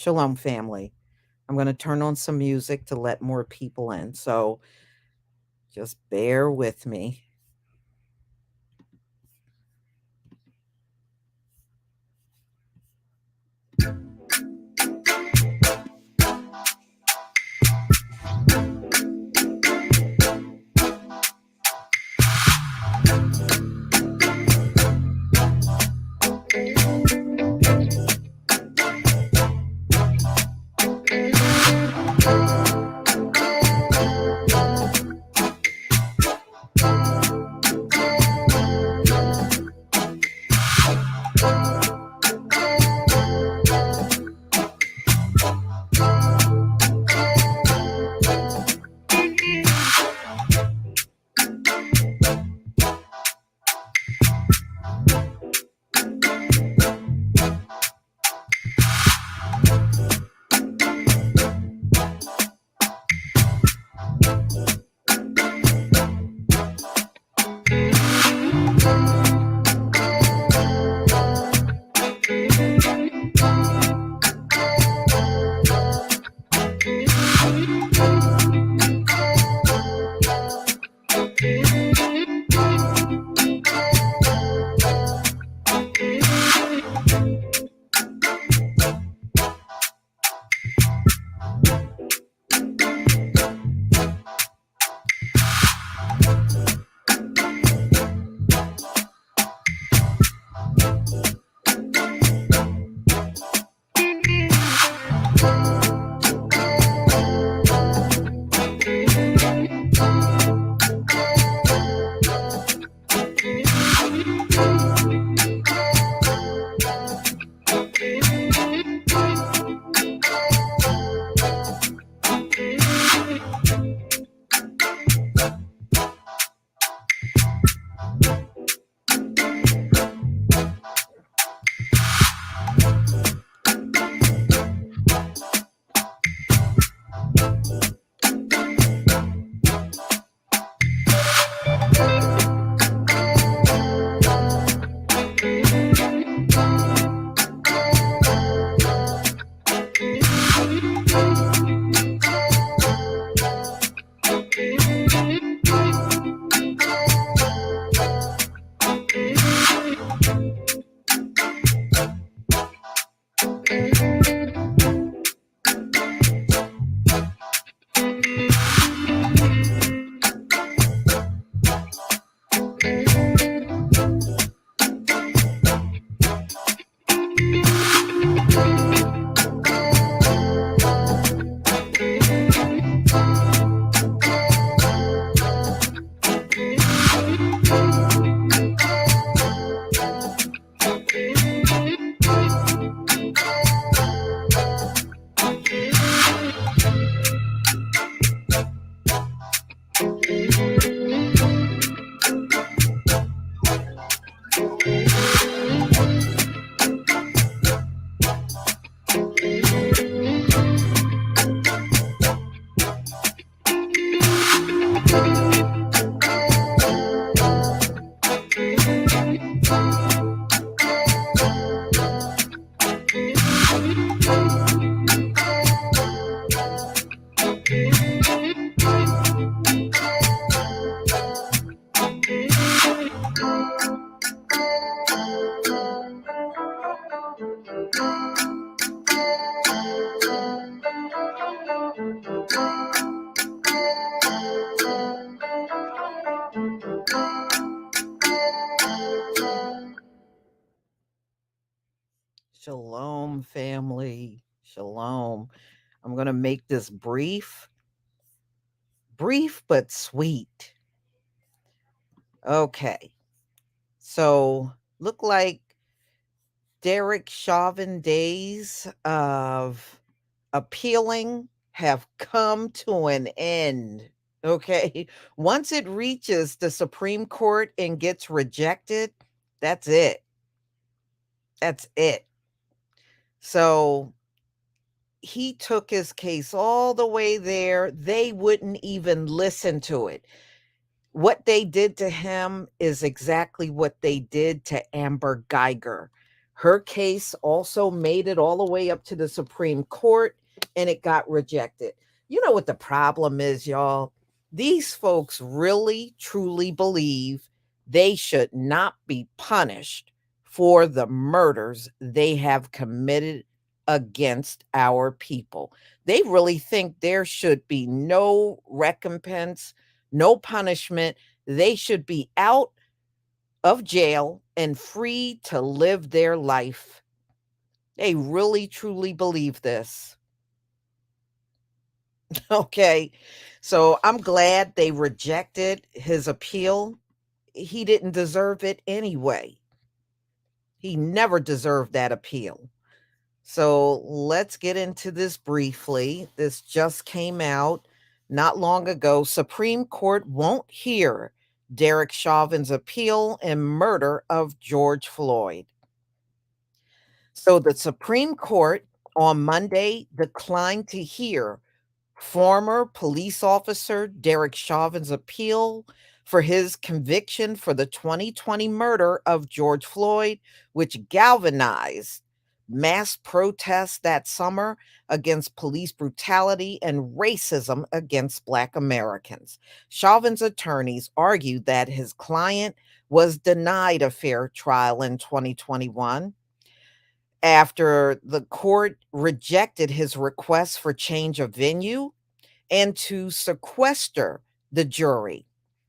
Shalom, family. I'm going to turn on some music to let more people in. So just bear with me. Shalom, family. Shalom. I'm going to make this brief but sweet. Okay. So, look like Derek Chauvin days of appealing have come to an end. Okay. Once it reaches the Supreme Court and gets rejected, that's it. That's it. So he took his case all the way there. They wouldn't even listen to it. What they did to him is exactly what they did to Amber Geiger. Her case also made it all the way up to the Supreme Court and it got rejected. You know what the problem is, y'all? These folks really, truly believe they should not be punished for the murders they have committed against our people. They really think there should be no recompense, no punishment. They should be out of jail and free to live their life. They really truly believe this. Okay. So I'm glad they rejected his appeal. He didn't deserve it anyway. He never deserved that appeal. So let's get into this briefly. This just came out not long ago. Supreme Court won't hear Derek Chauvin's appeal in murder of George Floyd. So the Supreme Court on Monday declined to hear former police officer Derek Chauvin's appeal for his conviction for the 2020 murder of George Floyd, which galvanized mass protests that summer against police brutality and racism against Black Americans. Chauvin's attorneys argued that his client was denied a fair trial in 2021 after the court rejected his request for change of venue and to sequester the jury.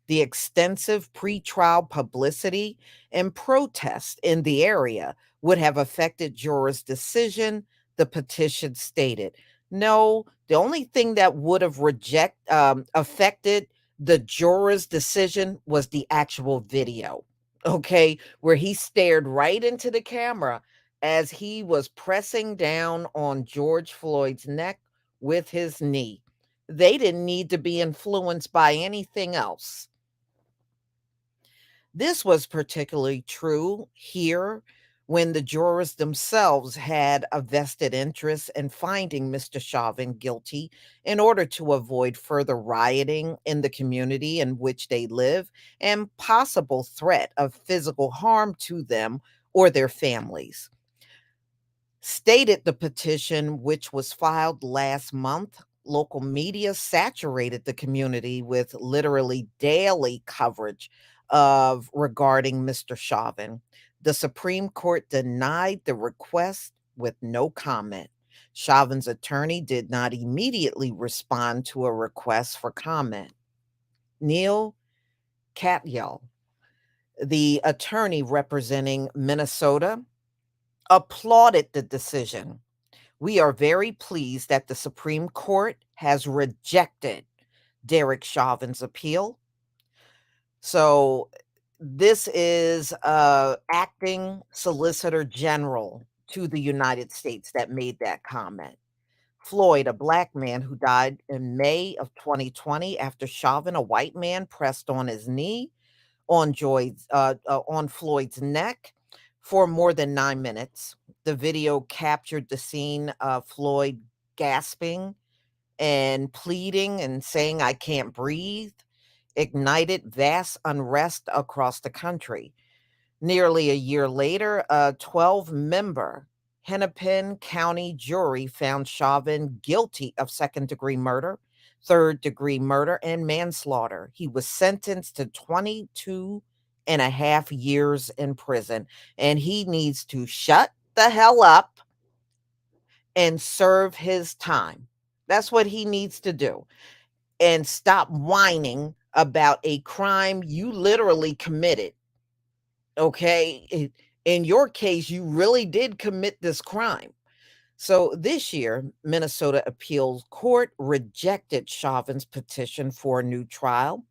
The extensive pretrial publicity and protest in the area would have affected jurors' decision, the petition stated. No, the only thing that would have affected the jurors' decision was the actual video, okay, where he stared right into the camera as he was pressing down on George Floyd's neck with his knee. They didn't need to be influenced by anything else. This was particularly true here when the jurors themselves had a vested interest in finding Mr. Chauvin guilty in order to avoid further rioting in the community in which they live and possible threat of physical harm to them or their families. Stated the petition, which was filed last month, local media saturated the community with literally daily coverage of regarding Mr. Chauvin. The Supreme Court denied the request with no comment. Chauvin's attorney did not immediately respond to a request for comment. Neil Katyal, the attorney representing Minnesota, applauded the decision. We are very pleased that the Supreme Court has rejected Derek Chauvin's appeal. So, this is acting Solicitor General to the United States that made that comment. Floyd, a Black man who died in May of 2020 after Chauvin, a white man, pressed on his knee on Floyd's neck for more than 9 minutes. The video captured the scene of Floyd gasping and pleading and saying, "I can't breathe," ignited vast unrest across the country. Nearly a year later, a 12-member Hennepin County jury found Chauvin guilty of second-degree murder, third-degree murder, and manslaughter. He was sentenced to 22 and a half years in prison, and he needs to shut the hell up and serve his time. That's what he needs to do. And stop whining about a crime you literally committed. Okay. In your case, you really did commit this crime. So this year, Minnesota Appeals Court rejected Chauvin's petition for a new trial.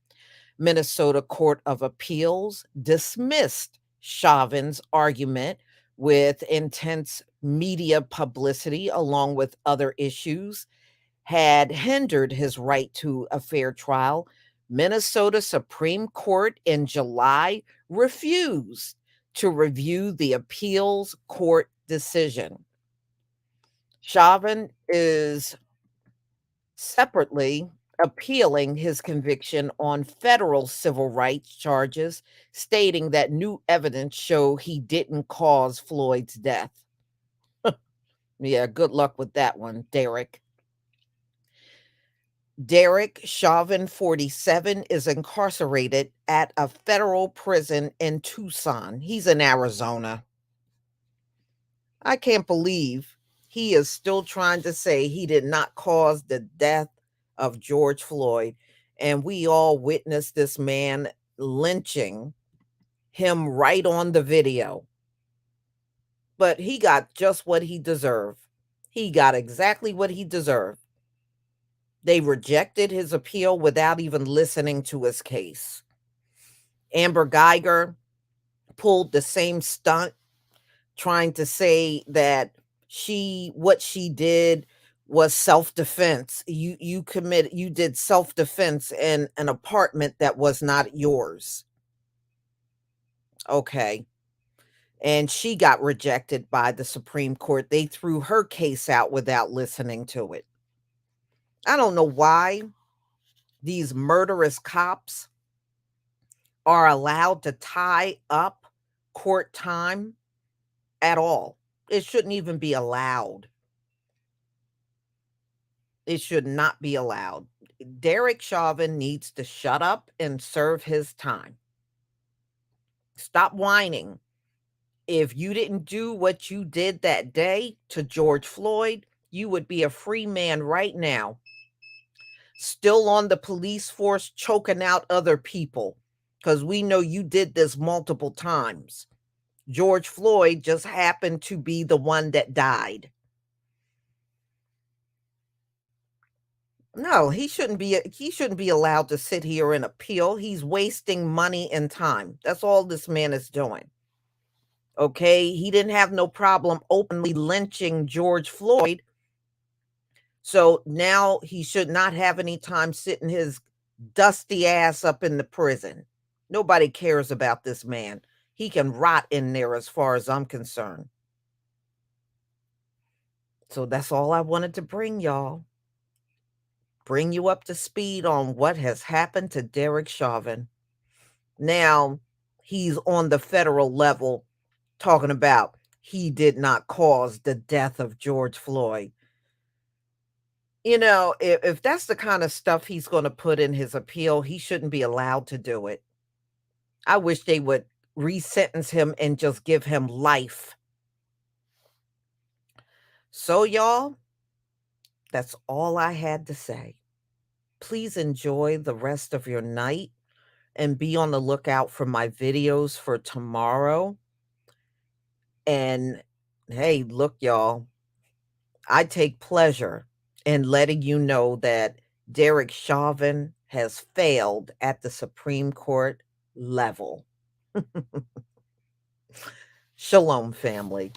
Minnesota Court of Appeals dismissed Chauvin's argument with intense media publicity, along with other issues, had hindered his right to a fair trial. Minnesota Supreme Court in July refused to review the appeals court decision. Chauvin is separately appealing his conviction on federal civil rights charges, stating that new evidence show he didn't cause Floyd's death. Yeah, good luck with that one, Derek. Derek Chauvin, 47, is incarcerated at a federal prison in Tucson. He's in Arizona. I can't believe he is still trying to say he did not cause the death of George Floyd. And we all witnessed this man lynching him right on the video. But he got just what he deserved. He got exactly what he deserved. They rejected his appeal without even listening to his case. Amber Geiger pulled the same stunt, trying to say that what she did was self-defense. You did self-defense in an apartment that was not yours. Okay. And she got rejected by the Supreme Court. They threw her case out without listening to it. I don't know why these murderous cops are allowed to tie up court time at all. It shouldn't even be allowed. It should not be allowed. Derek Chauvin needs to shut up and serve his time. Stop whining. If you didn't do what you did that day to George Floyd, you would be a free man right now, still on the police force choking out other people, because we know you did this multiple times. George Floyd just happened to be the one that died. No, he shouldn't be allowed to sit here and appeal. He's wasting money and time. That's all this man is doing. Okay, he didn't have no problem openly lynching George Floyd. So now he should not have any time sitting his dusty ass up in the prison. Nobody cares about this man. He can rot in there as far as I'm concerned. So that's all I wanted to bring y'all. Bring you up to speed on what has happened to Derek Chauvin. Now, he's on the federal level talking about he did not cause the death of George Floyd. You know, if that's the kind of stuff he's going to put in his appeal, he shouldn't be allowed to do it. I wish they would resentence him and just give him life. So, y'all, that's all I had to say. Please enjoy the rest of your night and be on the lookout for my videos for tomorrow. And hey, look, y'all, I take pleasure in letting you know that Derek Chauvin has failed at the Supreme Court level. Shalom, family.